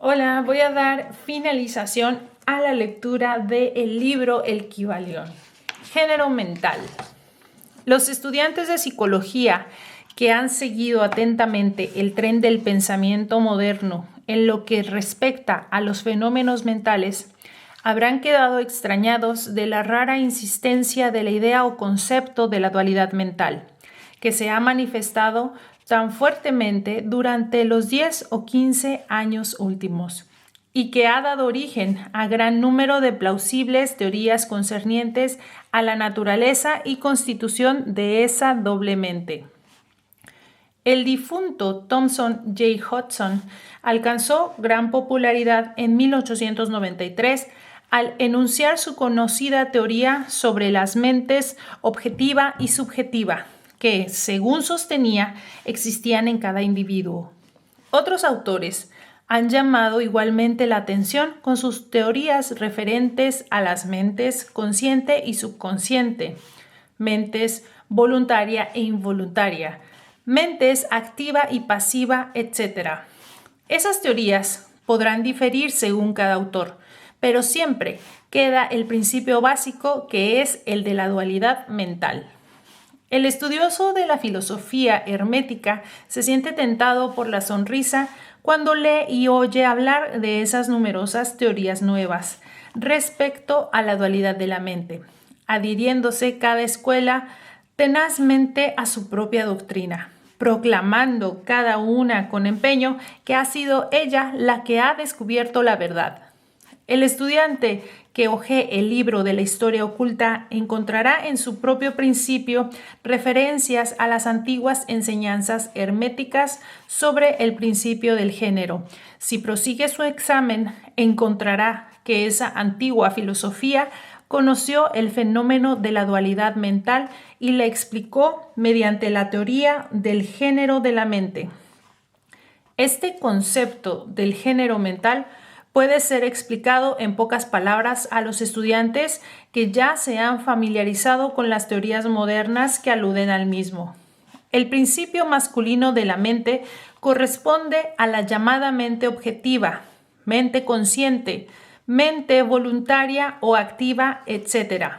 Hola, voy a dar finalización a la lectura del libro El Kybalión. Género mental. Los estudiantes de psicología que han seguido atentamente el tren del pensamiento moderno en lo que respecta a los fenómenos mentales habrán quedado extrañados de la rara insistencia de la idea o concepto de la dualidad mental, que se ha manifestado tan fuertemente durante los 10 o 15 años últimos y que ha dado origen a gran número de plausibles teorías concernientes a la naturaleza y constitución de esa doble mente. El difunto Thomson J. Hudson alcanzó gran popularidad en 1893 al enunciar su conocida teoría sobre las mentes objetiva y subjetiva, que, según sostenía, existían en cada individuo. Otros autores han llamado igualmente la atención con sus teorías referentes a las mentes consciente y subconsciente, mentes voluntaria e involuntaria, mentes activa y pasiva, etc. Esas teorías podrán diferir según cada autor, pero siempre queda el principio básico que es el de la dualidad mental. El estudioso de la filosofía hermética se siente tentado por la sonrisa cuando lee y oye hablar de esas numerosas teorías nuevas respecto a la dualidad de la mente, adhiriéndose cada escuela tenazmente a su propia doctrina, proclamando cada una con empeño que ha sido ella la que ha descubierto la verdad. El estudiante que hojee el libro de la historia oculta encontrará en su propio principio referencias a las antiguas enseñanzas herméticas sobre el principio del género. Si prosigue su examen, encontrará que esa antigua filosofía conoció el fenómeno de la dualidad mental y la explicó mediante la teoría del género de la mente. Este concepto del género mental puede ser explicado en pocas palabras a los estudiantes que ya se han familiarizado con las teorías modernas que aluden al mismo. El principio masculino de la mente corresponde a la llamada mente objetiva, mente consciente, mente voluntaria o activa, etc.,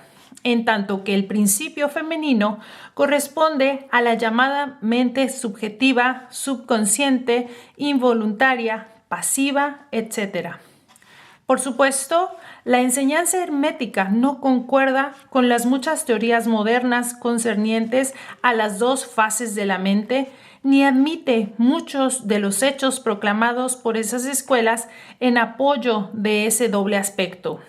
en tanto que el principio femenino corresponde a la llamada mente subjetiva, subconsciente, involuntaria, pasiva, etc. Por supuesto, la enseñanza hermética no concuerda con las muchas teorías modernas concernientes a las dos fases de la mente, ni admite muchos de los hechos proclamados por esas escuelas en apoyo de ese doble aspecto.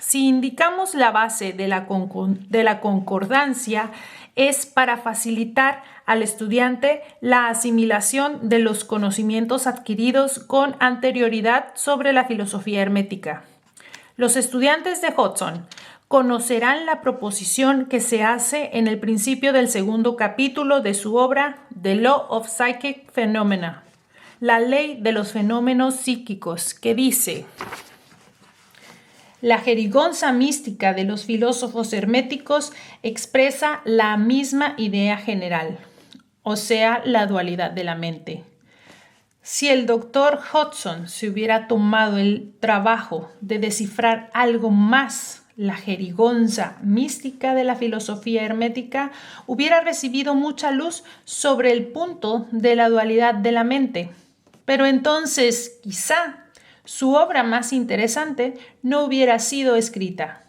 Si indicamos la base de la concordancia, es para facilitar al estudiante la asimilación de los conocimientos adquiridos con anterioridad sobre la filosofía hermética. Los estudiantes de Hudson conocerán la proposición que se hace en el principio del segundo capítulo de su obra The Law of Psychic Phenomena, la ley de los fenómenos psíquicos, que dice: la jerigonza mística de los filósofos herméticos expresa la misma idea general, o sea, la dualidad de la mente. Si el doctor Hudson se hubiera tomado el trabajo de descifrar algo más la jerigonza mística de la filosofía hermética, hubiera recibido mucha luz sobre el punto de la dualidad de la mente. Pero entonces, quizá, su obra más interesante no hubiera sido escrita.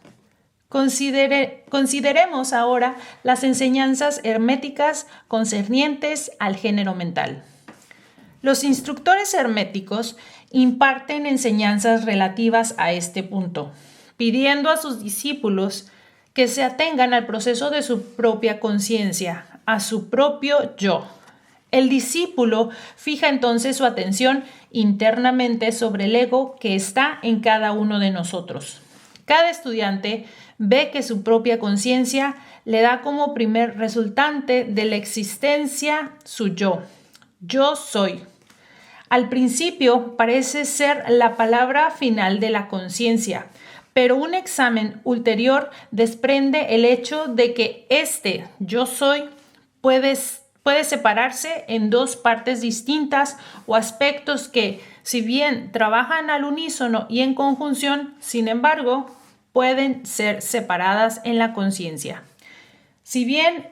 Consideremos ahora las enseñanzas herméticas concernientes al género mental. Los instructores herméticos imparten enseñanzas relativas a este punto, pidiendo a sus discípulos que se atengan al proceso de su propia conciencia, a su propio yo. El discípulo fija entonces su atención internamente sobre el ego que está en cada uno de nosotros. Cada estudiante ve que su propia conciencia le da como primer resultante de la existencia su yo. Yo soy. Al principio parece ser la palabra final de la conciencia, pero un examen ulterior desprende el hecho de que este yo soy puede separarse en dos partes distintas o aspectos que, Si bien trabajan al unísono y en conjunción, sin embargo, pueden ser separadas en la conciencia. Si bien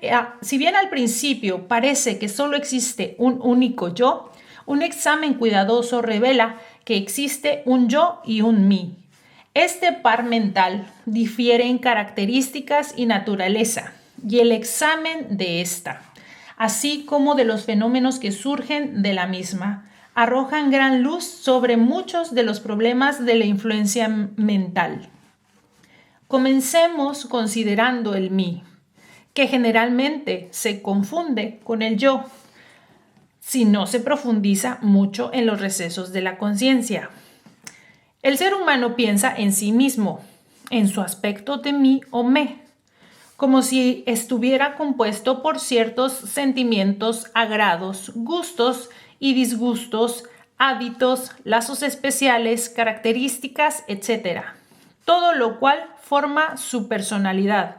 al principio parece que solo existe un único yo, un examen cuidadoso revela que existe un yo y un mí. Este par mental difiere en características y naturaleza, y el examen de esta, así como de los fenómenos que surgen de la misma, arrojan gran luz sobre muchos de los problemas de la influencia mental. Comencemos considerando el mí, que generalmente se confunde con el yo, si no se profundiza mucho en los recesos de la conciencia. El ser humano piensa en sí mismo, en su aspecto de mí o me, como si estuviera compuesto por ciertos sentimientos, agrados, gustos y disgustos, hábitos, lazos especiales, características, etc. Todo lo cual forma su personalidad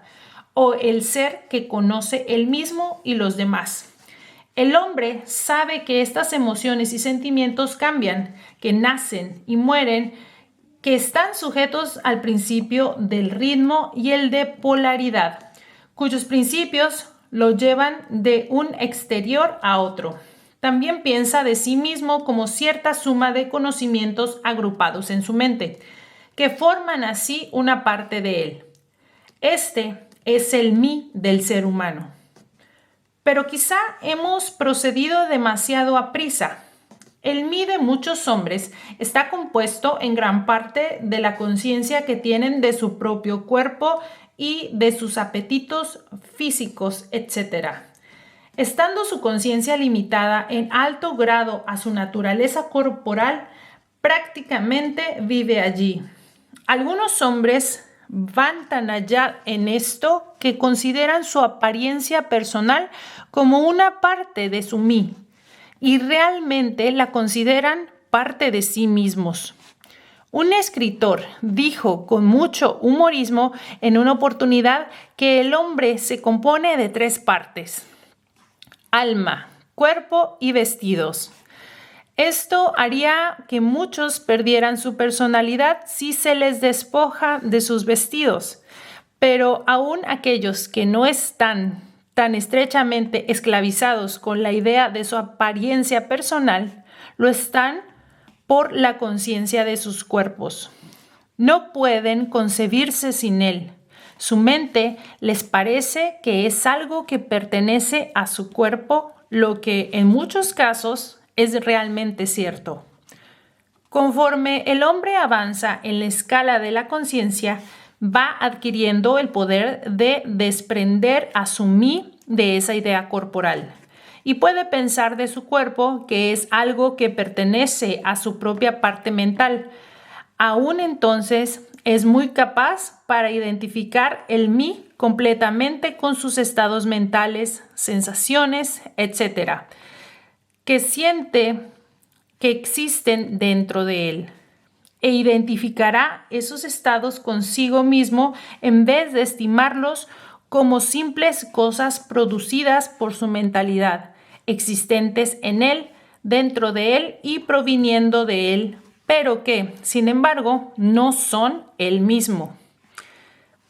o el ser que conoce él mismo y los demás. El hombre sabe que estas emociones y sentimientos cambian, que nacen y mueren, que están sujetos al principio del ritmo y el de polaridad, cuyos principios lo llevan de un exterior a otro. También piensa de sí mismo como cierta suma de conocimientos agrupados en su mente, que forman así una parte de él. Este es el mí del ser humano. Pero quizá hemos procedido demasiado a prisa. El mí de muchos hombres está compuesto en gran parte de la conciencia que tienen de su propio cuerpo y de sus apetitos físicos, etc. Estando su conciencia limitada en alto grado a su naturaleza corporal, prácticamente vive allí. Algunos hombres van tan allá en esto que consideran su apariencia personal como una parte de su mí y realmente la consideran parte de sí mismos. Un escritor dijo con mucho humorismo en una oportunidad que el hombre se compone de 3 partes: alma, cuerpo y vestidos. Esto haría que muchos perdieran su personalidad si se les despoja de sus vestidos, pero aún aquellos que no están tan estrechamente esclavizados con la idea de su apariencia personal, lo están por la conciencia de sus cuerpos. No pueden concebirse sin él. Su mente les parece que es algo que pertenece a su cuerpo, lo que en muchos casos es realmente cierto. Conforme el hombre avanza en la escala de la conciencia, va adquiriendo el poder de desprender a su mí de esa idea corporal y puede pensar de su cuerpo que es algo que pertenece a su propia parte mental. Aún entonces es muy capaz para identificar el mí completamente con sus estados mentales, sensaciones, etc., que siente que existen dentro de él, e identificará esos estados consigo mismo en vez de estimarlos como simples cosas producidas por su mentalidad, existentes en él, dentro de él y proviniendo de él, pero que, sin embargo, no son él mismo.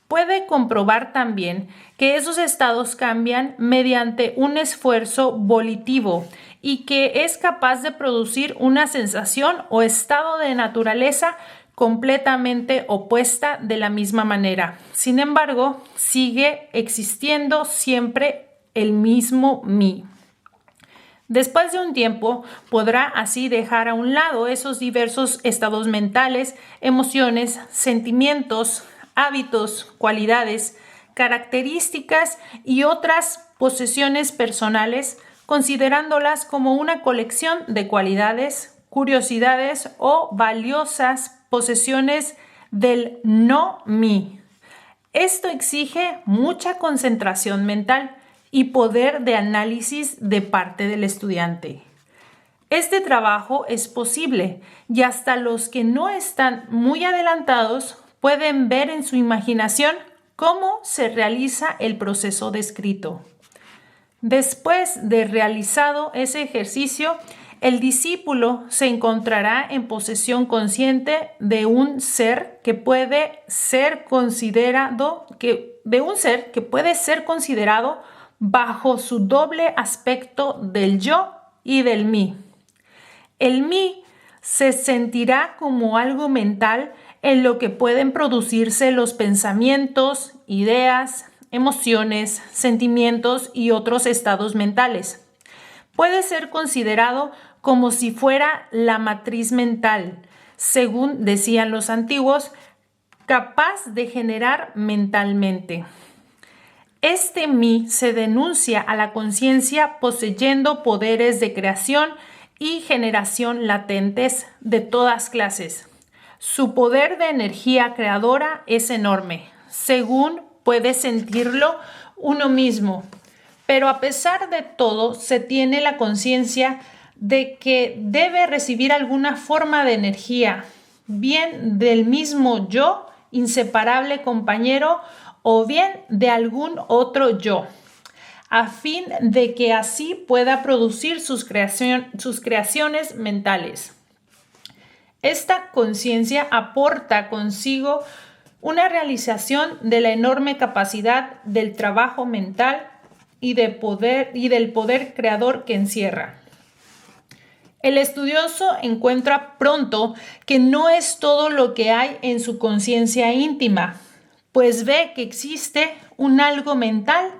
Puede comprobar también que esos estados cambian mediante un esfuerzo volitivo y que es capaz de producir una sensación o estado de naturaleza completamente opuesta de la misma manera. Sin embargo, sigue existiendo siempre el mismo mí. Después de un tiempo, podrá así dejar a un lado esos diversos estados mentales, emociones, sentimientos, hábitos, cualidades, características y otras posesiones personales, considerándolas como una colección de cualidades, curiosidades o valiosas posesiones del no mí. Esto exige mucha concentración mental y poder de análisis de parte del estudiante. Este trabajo es posible y hasta los que no están muy adelantados pueden ver en su imaginación cómo se realiza el proceso descrito. Después de realizado ese ejercicio, el discípulo se encontrará en posesión consciente de un ser que puede ser considerado bajo su doble aspecto del yo y del mí. El mí se sentirá como algo mental en lo que pueden producirse los pensamientos, ideas, emociones, sentimientos y otros estados mentales. Puede ser considerado como si fuera la matriz mental, según decían los antiguos, capaz de generar mentalmente. Este mí se denuncia a la conciencia poseyendo poderes de creación y generación latentes de todas clases. Su poder de energía creadora es enorme, según puede sentirlo uno mismo. Pero a pesar de todo, se tiene la conciencia de que debe recibir alguna forma de energía, bien del mismo yo, inseparable compañero, o bien de algún otro yo, a fin de que así pueda producir sus creaciones mentales. Esta conciencia aporta consigo una realización de la enorme capacidad del trabajo mental y del poder creador que encierra. El estudioso encuentra pronto que no es todo lo que hay en su conciencia íntima, pues ve que existe un algo mental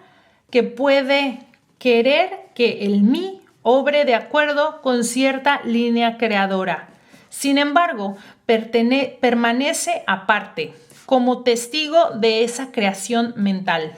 que puede querer que el mí obre de acuerdo con cierta línea creadora. Sin embargo, permanece aparte, como testigo de esa creación mental.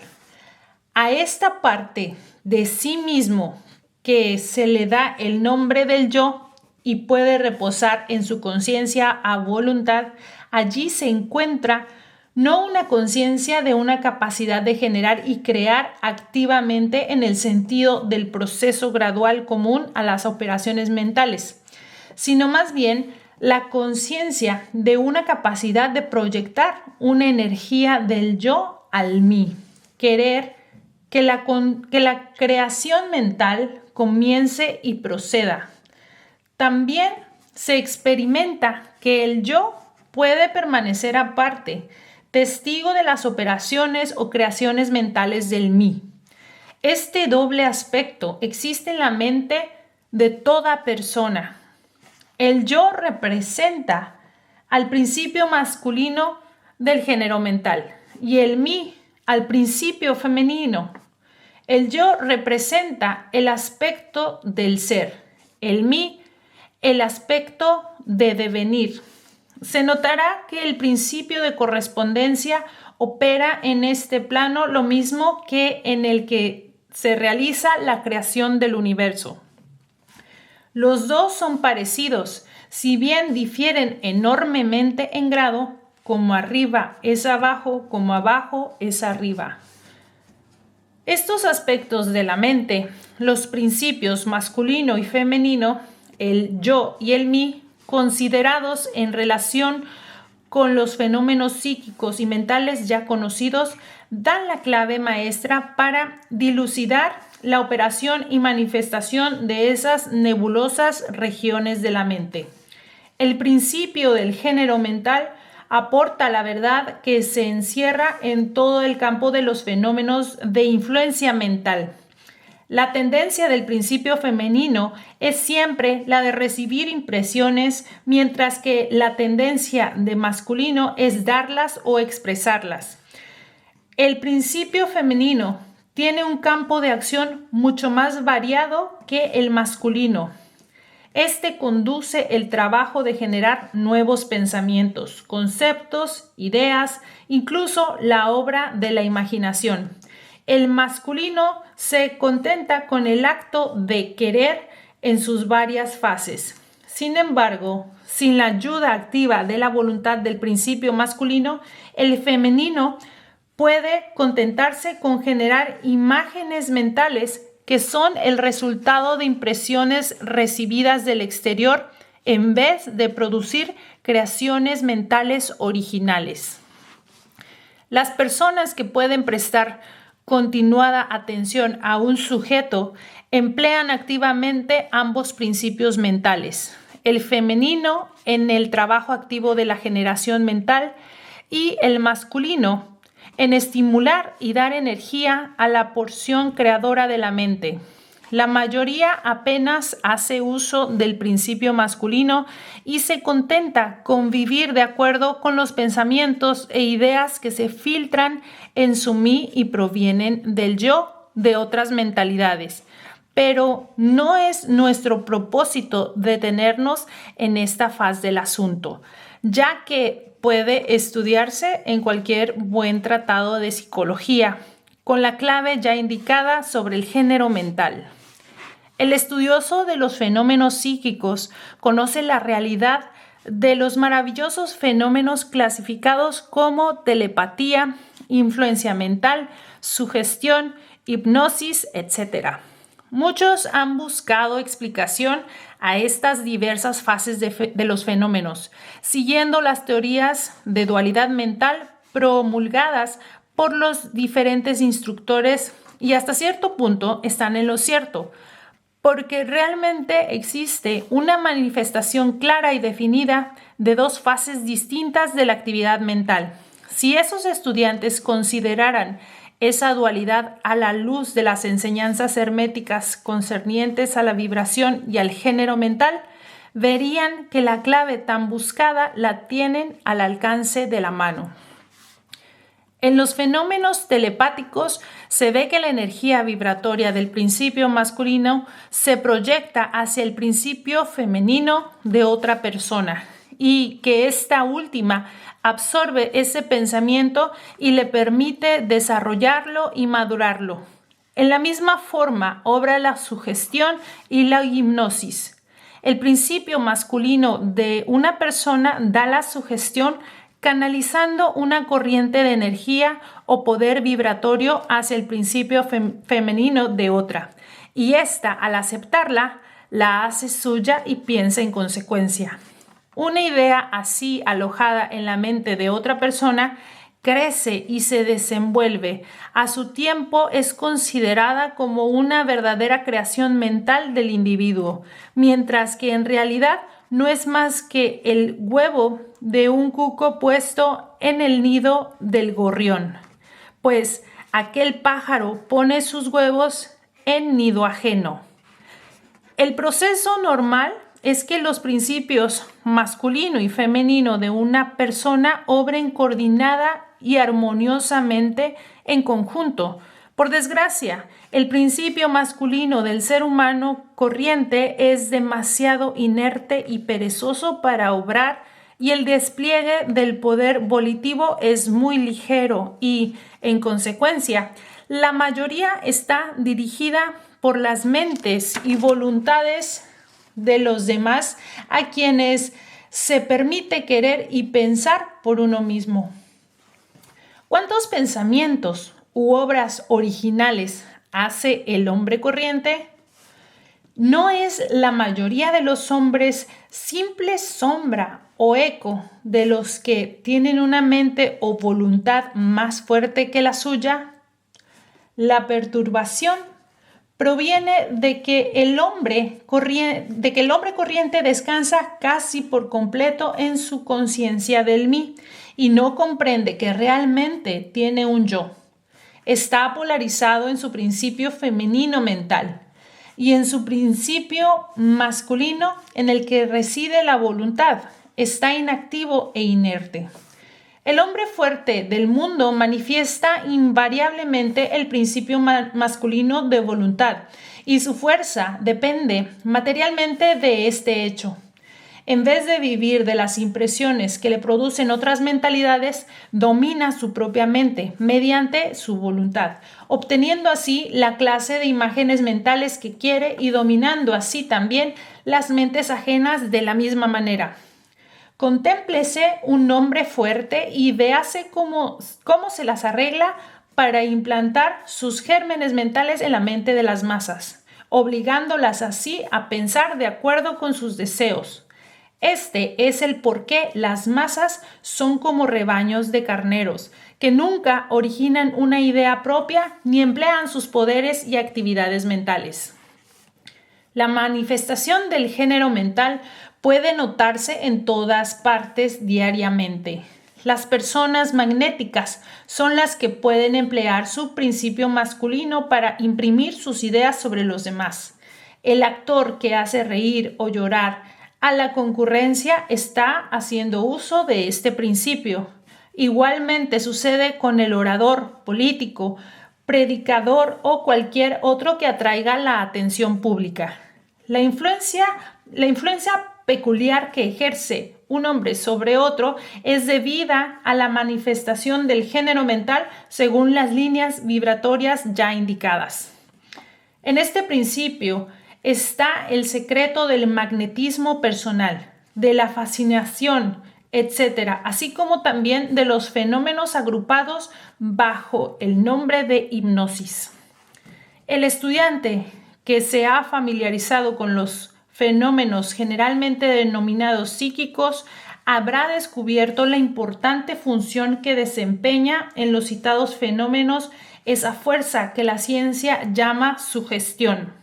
A esta parte de sí mismo que se le da el nombre del yo y puede reposar en su conciencia a voluntad, allí se encuentra no una conciencia de una capacidad de generar y crear activamente en el sentido del proceso gradual común a las operaciones mentales, sino más bien la conciencia de una capacidad de proyectar una energía del yo al mí, querer que la creación mental comience y proceda. También se experimenta que el yo puede permanecer aparte, testigo de las operaciones o creaciones mentales del mí. Este doble aspecto existe en la mente de toda persona. El yo representa al principio masculino del género mental y el mí al principio femenino. El yo representa el aspecto del ser, el mí el aspecto de devenir. Se notará que el principio de correspondencia opera en este plano lo mismo que en el que se realiza la creación del universo. Los dos son parecidos, si bien difieren enormemente en grado, como arriba es abajo, como abajo es arriba. Estos aspectos de la mente, los principios masculino y femenino, el yo y el mí, considerados en relación con los fenómenos psíquicos y mentales ya conocidos, dan la clave maestra para dilucidar la operación y manifestación de esas nebulosas regiones de la mente. El principio del género mental aporta la verdad que se encierra en todo el campo de los fenómenos de influencia mental. La tendencia del principio femenino es siempre la de recibir impresiones, mientras que la tendencia de masculino es darlas o expresarlas. El principio femenino tiene un campo de acción mucho más variado que el masculino. Este conduce el trabajo de generar nuevos pensamientos, conceptos, ideas, incluso la obra de la imaginación. El masculino se contenta con el acto de querer en sus varias fases. Sin embargo, sin la ayuda activa de la voluntad del principio masculino, el femenino puede contentarse con generar imágenes mentales que son el resultado de impresiones recibidas del exterior en vez de producir creaciones mentales originales. Las personas que pueden prestar continuada atención a un sujeto emplean activamente ambos principios mentales, el femenino en el trabajo activo de la generación mental y el masculino en estimular y dar energía a la porción creadora de la mente. La mayoría apenas hace uso del principio masculino y se contenta con vivir de acuerdo con los pensamientos e ideas que se filtran en su mí y provienen del yo de otras mentalidades. Pero no es nuestro propósito detenernos en esta fase del asunto, ya que puede estudiarse en cualquier buen tratado de psicología, con la clave ya indicada sobre el género mental. El estudioso de los fenómenos psíquicos conoce la realidad de los maravillosos fenómenos clasificados como telepatía, influencia mental, sugestión, hipnosis, etc. Muchos han buscado explicación a estas diversas fases de los fenómenos, siguiendo las teorías de dualidad mental promulgadas por los diferentes instructores y hasta cierto punto están en lo cierto, porque realmente existe una manifestación clara y definida de dos fases distintas de la actividad mental. Si esos estudiantes consideraran esa dualidad a la luz de las enseñanzas herméticas concernientes a la vibración y al género mental, verían que la clave tan buscada la tienen al alcance de la mano. En los fenómenos telepáticos se ve que la energía vibratoria del principio masculino se proyecta hacia el principio femenino de otra persona y que esta última absorbe ese pensamiento y le permite desarrollarlo y madurarlo. En la misma forma obra la sugestión y la hipnosis. El principio masculino de una persona da la sugestión canalizando una corriente de energía o poder vibratorio hacia el principio femenino de otra, y ésta, al aceptarla, la hace suya y piensa en consecuencia. Una idea así alojada en la mente de otra persona crece y se desenvuelve. A su tiempo es considerada como una verdadera creación mental del individuo, mientras que en realidad no es más que el huevo de un cuco puesto en el nido del gorrión, pues aquel pájaro pone sus huevos en nido ajeno. El proceso normal es que los principios masculino y femenino de una persona obren coordinada y armoniosamente en conjunto. Por desgracia, el principio masculino del ser humano corriente es demasiado inerte y perezoso para obrar, y el despliegue del poder volitivo es muy ligero y, en consecuencia, la mayoría está dirigida por las mentes y voluntades de los demás, a quienes se permite querer y pensar por uno mismo. ¿Cuántos pensamientos u obras originales hace el hombre corriente? ¿No es la mayoría de los hombres simple sombra o eco de los que tienen una mente o voluntad más fuerte que la suya? La perturbación proviene de que el hombre corriente descansa casi por completo en su conciencia del mí y no comprende que realmente tiene un yo. Está polarizado en su principio femenino mental y en su principio masculino en el que reside la voluntad. Está inactivo e inerte. El hombre fuerte del mundo manifiesta invariablemente el principio masculino de voluntad y su fuerza depende materialmente de este hecho. En vez de vivir de las impresiones que le producen otras mentalidades, domina su propia mente mediante su voluntad, obteniendo así la clase de imágenes mentales que quiere y dominando así también las mentes ajenas de la misma manera. Contémplese un hombre fuerte y véase cómo se las arregla para implantar sus gérmenes mentales en la mente de las masas, obligándolas así a pensar de acuerdo con sus deseos. Este es el por qué las masas son como rebaños de carneros, que nunca originan una idea propia ni emplean sus poderes y actividades mentales. La manifestación del género mental puede notarse en todas partes diariamente. Las personas magnéticas son las que pueden emplear su principio masculino para imprimir sus ideas sobre los demás. El actor que hace reír o llorar a la concurrencia está haciendo uso de este principio. Igualmente sucede con el orador, político, predicador o cualquier otro que atraiga la atención pública. La influencia peculiar que ejerce un hombre sobre otro es debida a la manifestación del género mental según las líneas vibratorias ya indicadas. En este principio está el secreto del magnetismo personal, de la fascinación, etc., así como también de los fenómenos agrupados bajo el nombre de hipnosis. El estudiante que se ha familiarizado con los fenómenos generalmente denominados psíquicos habrá descubierto la importante función que desempeña en los citados fenómenos esa fuerza que la ciencia llama sugestión,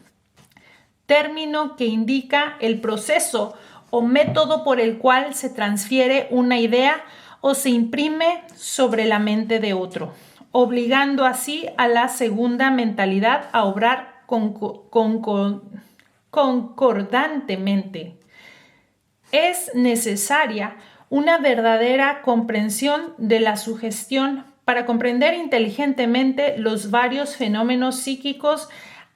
término que indica el proceso o método por el cual se transfiere una idea o se imprime sobre la mente de otro, obligando así a la segunda mentalidad a obrar concordantemente. Es necesaria una verdadera comprensión de la sugestión para comprender inteligentemente los varios fenómenos psíquicos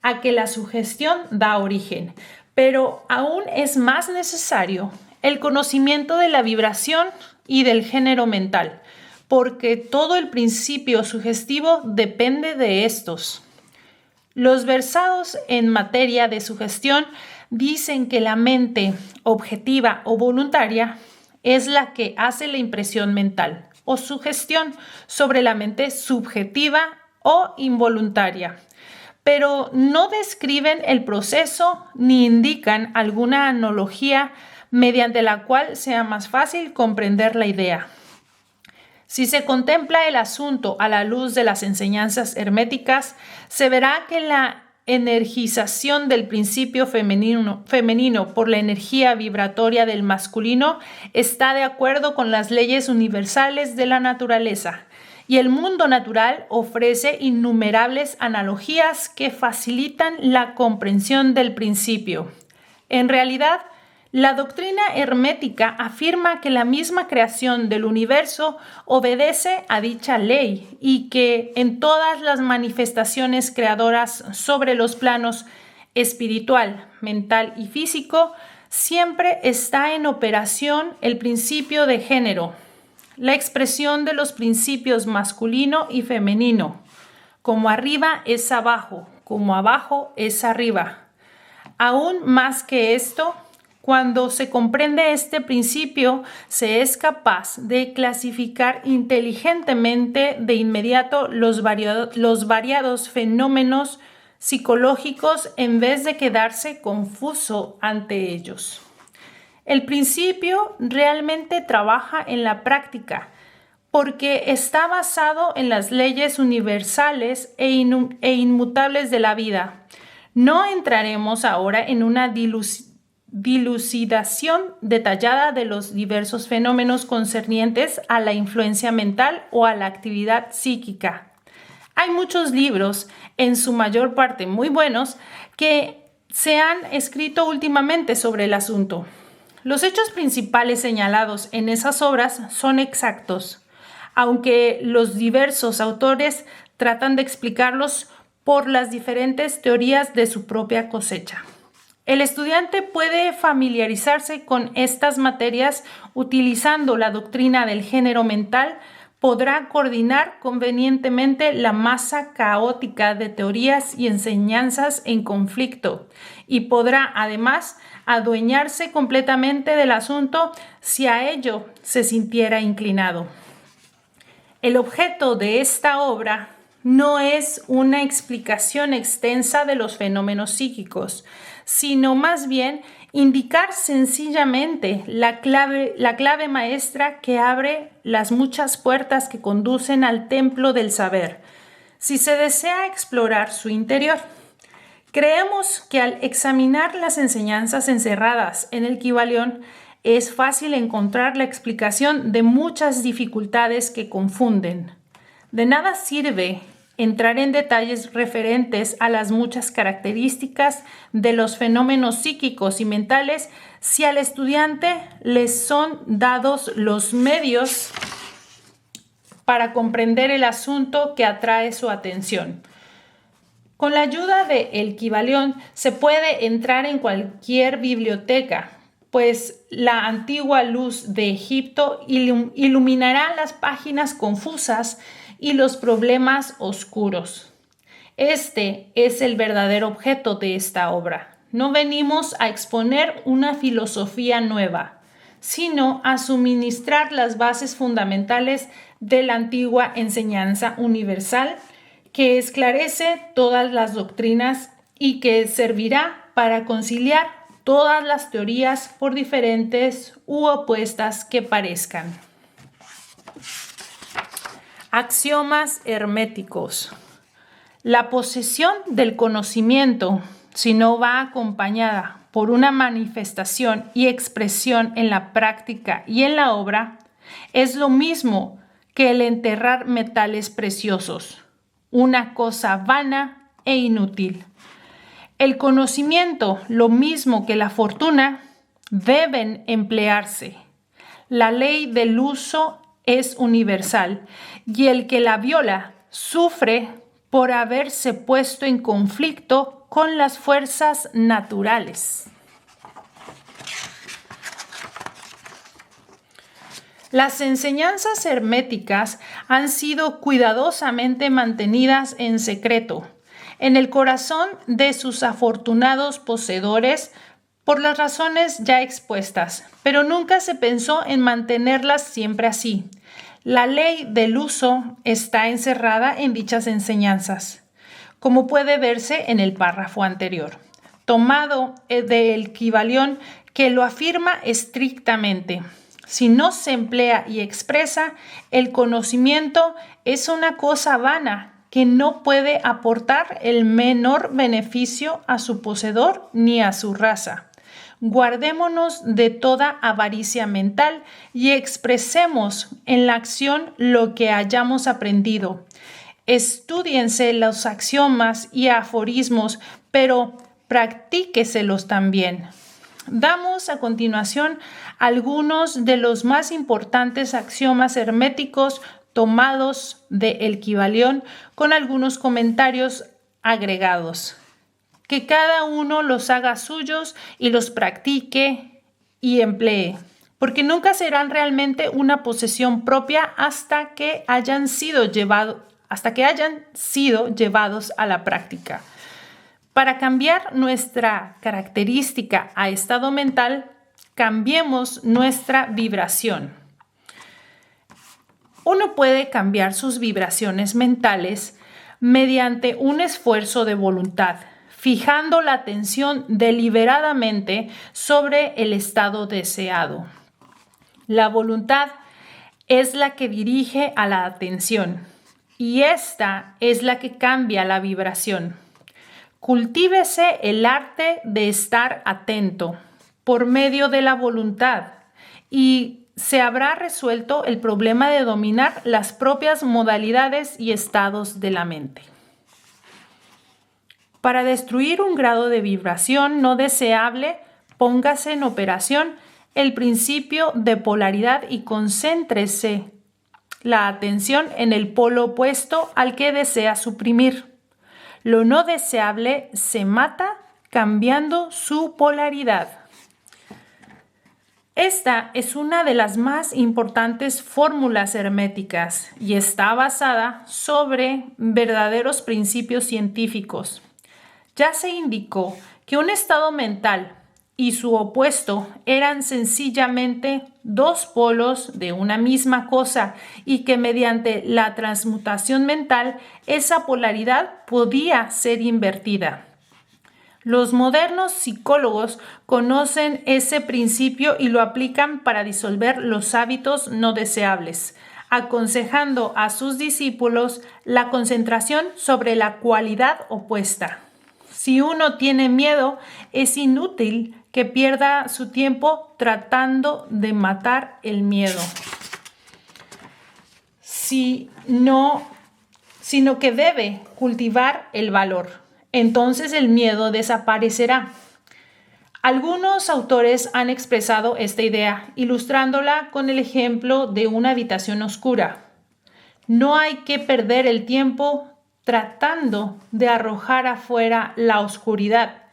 a que la sugestión da origen, pero aún es más necesario el conocimiento de la vibración y del género mental, porque todo el principio sugestivo depende de estos. Los versados en materia de sugestión dicen que la mente objetiva o voluntaria es la que hace la impresión mental o sugestión sobre la mente subjetiva o involuntaria, pero no describen el proceso ni indican alguna analogía mediante la cual sea más fácil comprender la idea. Si se contempla el asunto a la luz de las enseñanzas herméticas, se verá que la energización del principio femenino por la energía vibratoria del masculino está de acuerdo con las leyes universales de la naturaleza, y el mundo natural ofrece innumerables analogías que facilitan la comprensión del principio. En realidad, la doctrina hermética afirma que la misma creación del universo obedece a dicha ley y que en todas las manifestaciones creadoras sobre los planos espiritual, mental y físico, siempre está en operación el principio de género, la expresión de los principios masculino y femenino. Como arriba es abajo, como abajo es arriba. Aún más que esto, cuando se comprende este principio, se es capaz de clasificar inteligentemente de inmediato los variados fenómenos psicológicos en vez de quedarse confuso ante ellos. El principio realmente trabaja en la práctica porque está basado en las leyes universales e inmutables de la vida. No entraremos ahora en una dilucidación detallada de los diversos fenómenos concernientes a la influencia mental o a la actividad psíquica. Hay muchos libros, en su mayor parte muy buenos, que se han escrito últimamente sobre el asunto. Los hechos principales señalados en esas obras son exactos, aunque los diversos autores tratan de explicarlos por las diferentes teorías de su propia cosecha. El estudiante puede familiarizarse con estas materias utilizando la doctrina del género mental, podrá coordinar convenientemente la masa caótica de teorías y enseñanzas en conflicto y podrá además adueñarse completamente del asunto si a ello se sintiera inclinado. El objeto de esta obra no es una explicación extensa de los fenómenos psíquicos, sino más bien Indicar sencillamente la clave maestra que abre las muchas puertas que conducen al templo del saber, si se desea explorar su interior. Creemos que al examinar las enseñanzas encerradas en el Kybalión, es fácil encontrar la explicación de muchas dificultades que confunden. De nada sirve entrar en detalles referentes a las muchas características de los fenómenos psíquicos y mentales si al estudiante les son dados los medios para comprender el asunto que atrae su atención. Con la ayuda de El Kybalión se puede entrar en cualquier biblioteca, pues la antigua luz de Egipto iluminará las páginas confusas y los problemas oscuros. Este es el verdadero objeto de esta obra. No venimos a exponer una filosofía nueva, sino a suministrar las bases fundamentales de la antigua enseñanza universal que esclarece todas las doctrinas y que servirá para conciliar todas las teorías, por diferentes u opuestas que parezcan. Axiomas herméticos. La posesión del conocimiento, si no va acompañada por una manifestación y expresión en la práctica y en la obra, es lo mismo que el enterrar metales preciosos, una cosa vana e inútil. El conocimiento, lo mismo que la fortuna, deben emplearse. La ley del uso es universal y el que la viola sufre por haberse puesto en conflicto con las fuerzas naturales. Las enseñanzas herméticas han sido cuidadosamente mantenidas en secreto en el corazón de sus afortunados poseedores por las razones ya expuestas, pero nunca se pensó en mantenerlas siempre así. La ley del uso está encerrada en dichas enseñanzas, como puede verse en el párrafo anterior, tomado del Kybalión, que lo afirma estrictamente. Si no se emplea y expresa, el conocimiento es una cosa vana que no puede aportar el menor beneficio a su poseedor ni a su raza. Guardémonos de toda avaricia mental y expresemos en la acción lo que hayamos aprendido. Estúdiense los axiomas y aforismos, pero practíqueselos también. Damos a continuación algunos de los más importantes axiomas herméticos tomados de El Kybalión con algunos comentarios agregados. Que cada uno los haga suyos y los practique y emplee, porque nunca serán realmente una posesión propia hasta que hayan sido llevados a la práctica. Para cambiar nuestra característica a estado mental, cambiemos nuestra vibración. Uno puede cambiar sus vibraciones mentales mediante un esfuerzo de voluntad, fijando la atención deliberadamente sobre el estado deseado. La voluntad es la que dirige a la atención y esta es la que cambia la vibración. Cultívese el arte de estar atento por medio de la voluntad y se habrá resuelto el problema de dominar las propias modalidades y estados de la mente. Para destruir un grado de vibración no deseable, póngase en operación el principio de polaridad y concéntrese la atención en el polo opuesto al que desea suprimir. Lo no deseable se mata cambiando su polaridad. Esta es una de las más importantes fórmulas herméticas y está basada sobre verdaderos principios científicos. Ya se indicó que un estado mental y su opuesto eran sencillamente dos polos de una misma cosa y que mediante la transmutación mental esa polaridad podía ser invertida. Los modernos psicólogos conocen ese principio y lo aplican para disolver los hábitos no deseables, aconsejando a sus discípulos la concentración sobre la cualidad opuesta. Si uno tiene miedo, es inútil que pierda su tiempo tratando de matar el miedo, sino que debe cultivar el valor. Entonces el miedo desaparecerá. Algunos autores han expresado esta idea, ilustrándola con el ejemplo de una habitación oscura. No hay que perder el tiempo tratando de arrojar afuera la oscuridad,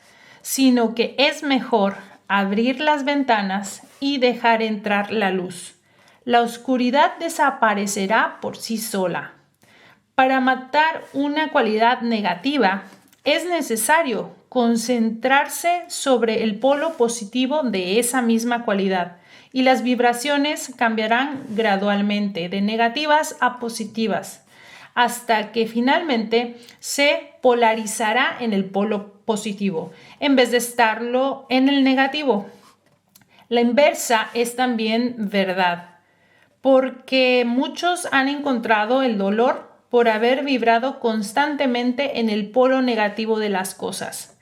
sino que es mejor abrir las ventanas y dejar entrar la luz. La oscuridad desaparecerá por sí sola. Para matar una cualidad negativa, es necesario concentrarse sobre el polo positivo de esa misma cualidad y las vibraciones cambiarán gradualmente de negativas a positivas hasta que finalmente se polarizará en el polo positivo en vez de estarlo en el negativo. La inversa es también verdad, porque muchos han encontrado el dolor por haber vibrado constantemente en el polo negativo de las cosas.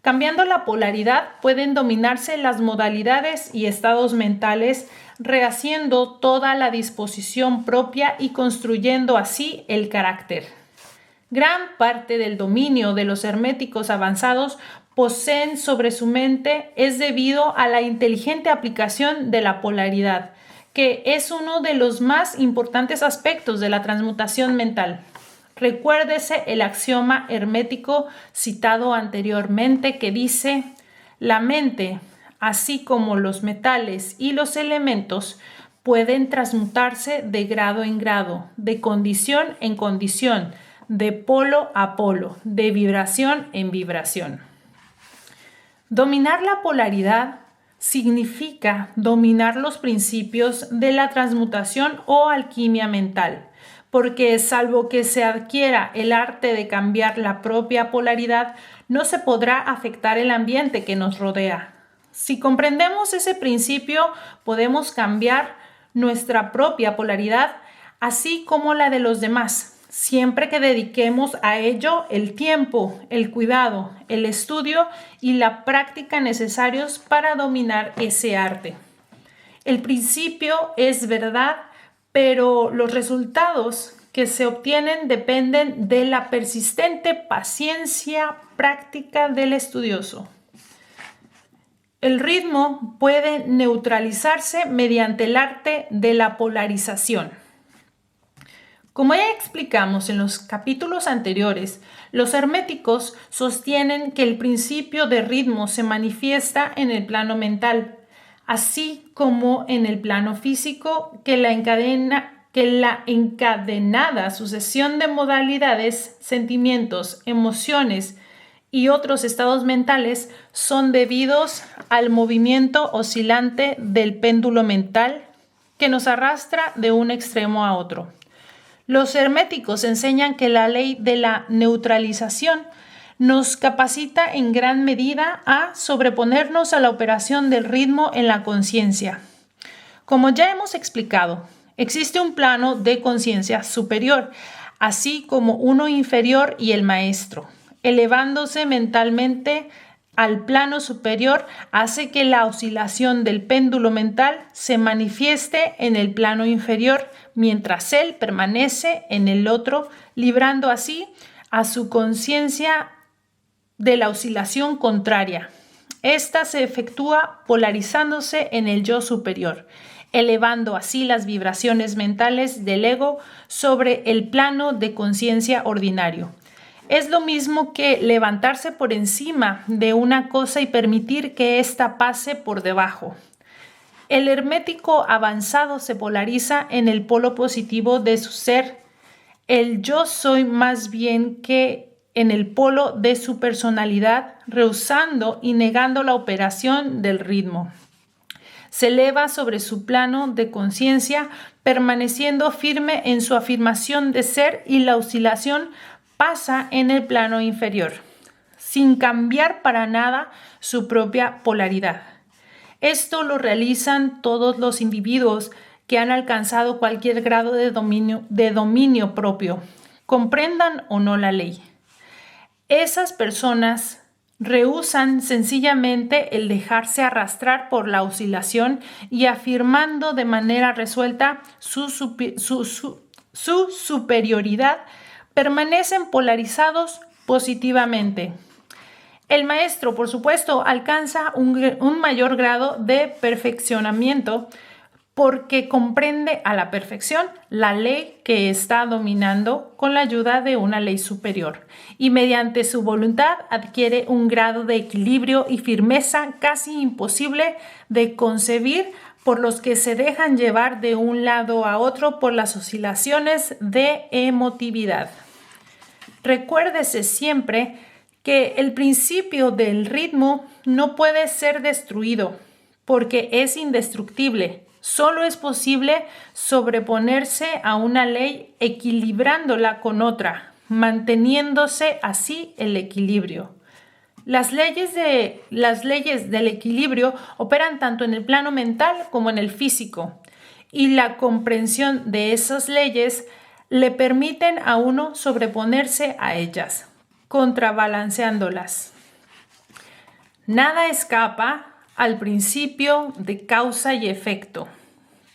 Cambiando la polaridad pueden dominarse las modalidades y estados mentales, rehaciendo toda la disposición propia y construyendo así el carácter. Gran parte del dominio de los herméticos avanzados poseen sobre su mente es debido a la inteligente aplicación de la polaridad, que es uno de los más importantes aspectos de la transmutación mental. Recuérdese el axioma hermético citado anteriormente que dice: la mente, así como los metales y los elementos, pueden transmutarse de grado en grado, de condición en condición, de polo a polo, de vibración en vibración. Dominar la polaridad significa dominar los principios de la transmutación o alquimia mental, porque salvo que se adquiera el arte de cambiar la propia polaridad, no se podrá afectar el ambiente que nos rodea. Si comprendemos ese principio, podemos cambiar nuestra propia polaridad, así como la de los demás, siempre que dediquemos a ello el tiempo, el cuidado, el estudio y la práctica necesarios para dominar ese arte. El principio es verdad, pero los resultados que se obtienen dependen de la persistente paciencia práctica del estudioso. El ritmo puede neutralizarse mediante el arte de la polarización. Como ya explicamos en los capítulos anteriores, los herméticos sostienen que el principio de ritmo se manifiesta en el plano mental, así como en el plano físico, que la encadenada sucesión de modalidades, sentimientos, emociones y otros estados mentales son debidos al movimiento oscilante del péndulo mental que nos arrastra de un extremo a otro. Los herméticos enseñan que la ley de la neutralización nos capacita en gran medida a sobreponernos a la operación del ritmo en la conciencia. Como ya hemos explicado, existe un plano de conciencia superior, así como uno inferior y el maestro. Elevándose mentalmente al plano superior hace que la oscilación del péndulo mental se manifieste en el plano inferior, mientras él permanece en el otro, librando así a su conciencia de la oscilación contraria. Esta se efectúa polarizándose en el yo superior, elevando así las vibraciones mentales del ego sobre el plano de conciencia ordinario. Es lo mismo que levantarse por encima de una cosa y permitir que ésta pase por debajo. El hermético avanzado se polariza en el polo positivo de su ser, el yo soy, más bien que en el polo de su personalidad, rehusando y negando la operación del ritmo. Se eleva sobre su plano de conciencia, permaneciendo firme en su afirmación de ser, y la oscilación pasa en el plano inferior. sin cambiar para nada su propia polaridad. Esto lo realizan todos los individuos que han alcanzado cualquier grado de dominio propio, comprendan o no la ley. Esas personas rehúsan sencillamente el dejarse arrastrar por la oscilación y afirmando de manera resuelta su superioridad, permanecen polarizados positivamente. El maestro, por supuesto, alcanza un mayor grado de perfeccionamiento porque comprende a la perfección la ley que está dominando con la ayuda de una ley superior y mediante su voluntad adquiere un grado de equilibrio y firmeza casi imposible de concebir por los que se dejan llevar de un lado a otro por las oscilaciones de emotividad. Recuérdese siempre que el principio del ritmo no puede ser destruido porque es indestructible. Solo es posible sobreponerse a una ley equilibrándola con otra, manteniéndose así el equilibrio. Las leyes del equilibrio operan tanto en el plano mental como en el físico, y la comprensión de esas leyes le permiten a uno sobreponerse a ellas, contrabalanceándolas. Nada escapa al principio de causa y efecto,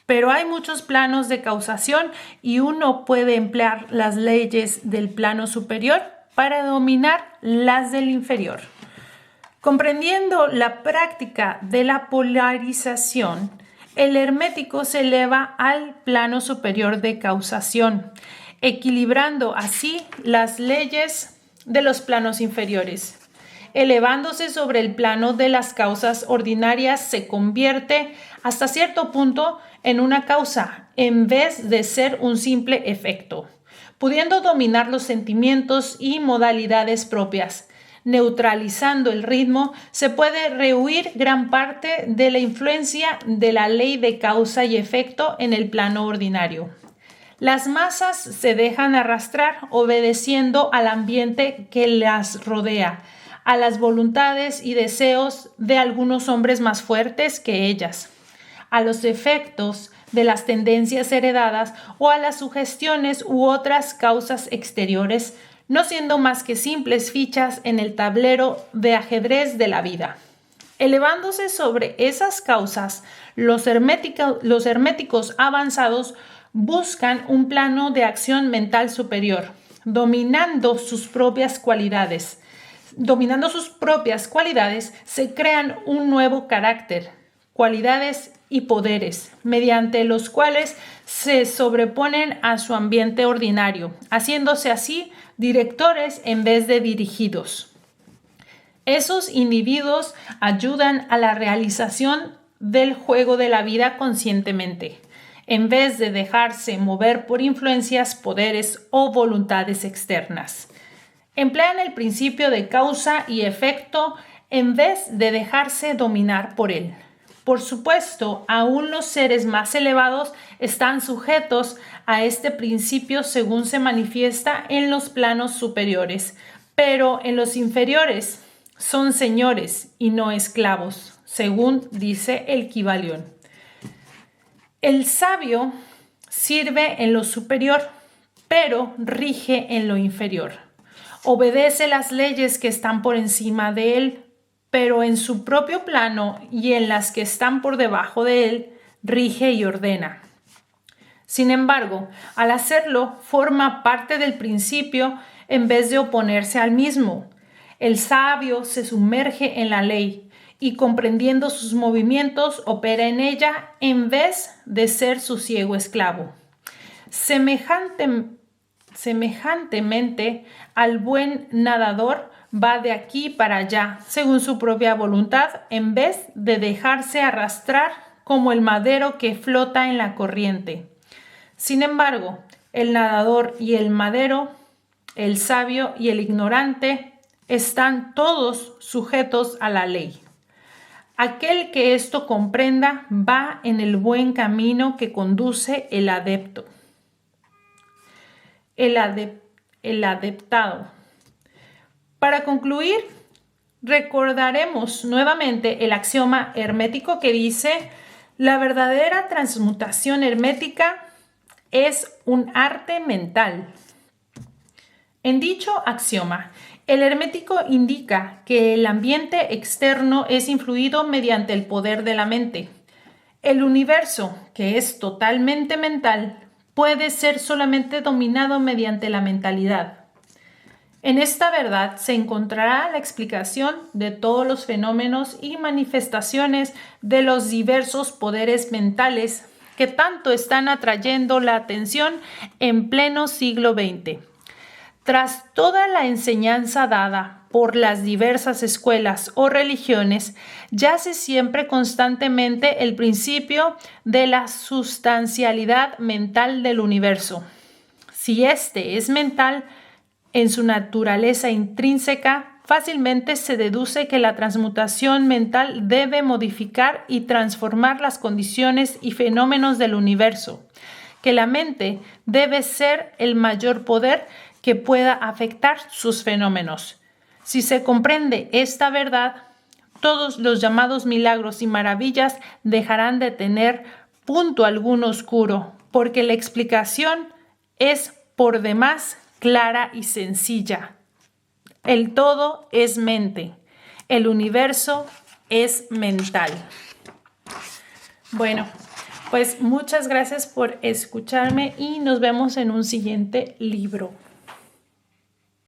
pero hay muchos planos de causación y uno puede emplear las leyes del plano superior para dominar las del inferior. Comprendiendo la práctica de la polarización, el hermético se eleva al plano superior de causación, equilibrando así las leyes de los planos inferiores. Elevándose sobre el plano de las causas ordinarias, se convierte hasta cierto punto en una causa, en vez de ser un simple efecto, pudiendo dominar los sentimientos y modalidades propias. Neutralizando el ritmo, se puede rehuir gran parte de la influencia de la ley de causa y efecto en el plano ordinario. Las masas se dejan arrastrar obedeciendo al ambiente que las rodea, a las voluntades y deseos de algunos hombres más fuertes que ellas, a los efectos de las tendencias heredadas o a las sugestiones u otras causas exteriores, no siendo más que simples fichas en el tablero de ajedrez de la vida. Elevándose sobre esas causas, los herméticos avanzados buscan un plano de acción mental superior, dominando sus propias cualidades. Dominando sus propias cualidades, se crean un nuevo carácter, cualidades y poderes, mediante los cuales se sobreponen a su ambiente ordinario, haciéndose así directores en vez de dirigidos. Esos individuos ayudan a la realización del juego de la vida conscientemente, en vez de dejarse mover por influencias, poderes o voluntades externas. Emplean el principio de causa y efecto en vez de dejarse dominar por él. Por supuesto, aún los seres más elevados están sujetos a este principio según se manifiesta en los planos superiores, pero en los inferiores son señores y no esclavos, según dice el Kybalión. El sabio sirve en lo superior, pero rige en lo inferior. Obedece las leyes que están por encima de él, pero en su propio plano y en las que están por debajo de él, rige y ordena. Sin embargo, al hacerlo, forma parte del principio en vez de oponerse al mismo. El sabio se sumerge en la ley y comprendiendo sus movimientos opera en ella en vez de ser su ciego esclavo. Semejantemente al buen nadador va de aquí para allá según su propia voluntad en vez de dejarse arrastrar como el madero que flota en la corriente. Sin embargo, el nadador y el madero, el sabio y el ignorante están todos sujetos a la ley. Aquel que esto comprenda va en el buen camino que conduce el adepto. El adeptado. Para concluir, Recordaremos nuevamente el axioma hermético que dice: la verdadera transmutación hermética es un arte mental. En dicho axioma, el hermético indica que el ambiente externo es influido mediante el poder de la mente. El universo, que es totalmente mental, puede ser solamente dominado mediante la mentalidad. En esta verdad se encontrará la explicación de todos los fenómenos y manifestaciones de los diversos poderes mentales que tanto están atrayendo la atención en pleno siglo XX. Tras toda la enseñanza dada por las diversas escuelas o religiones, yace siempre constantemente el principio de la sustancialidad mental del universo. Si éste es mental, en su naturaleza intrínseca, fácilmente se deduce que la transmutación mental debe modificar y transformar las condiciones y fenómenos del universo, que la mente debe ser el mayor poder que pueda afectar sus fenómenos. Si se comprende esta verdad, todos los llamados milagros y maravillas dejarán de tener punto alguno oscuro, porque la explicación es por demás clara y sencilla. El todo es mente. El universo es mental. Bueno, pues muchas gracias por escucharme y nos vemos en un siguiente libro.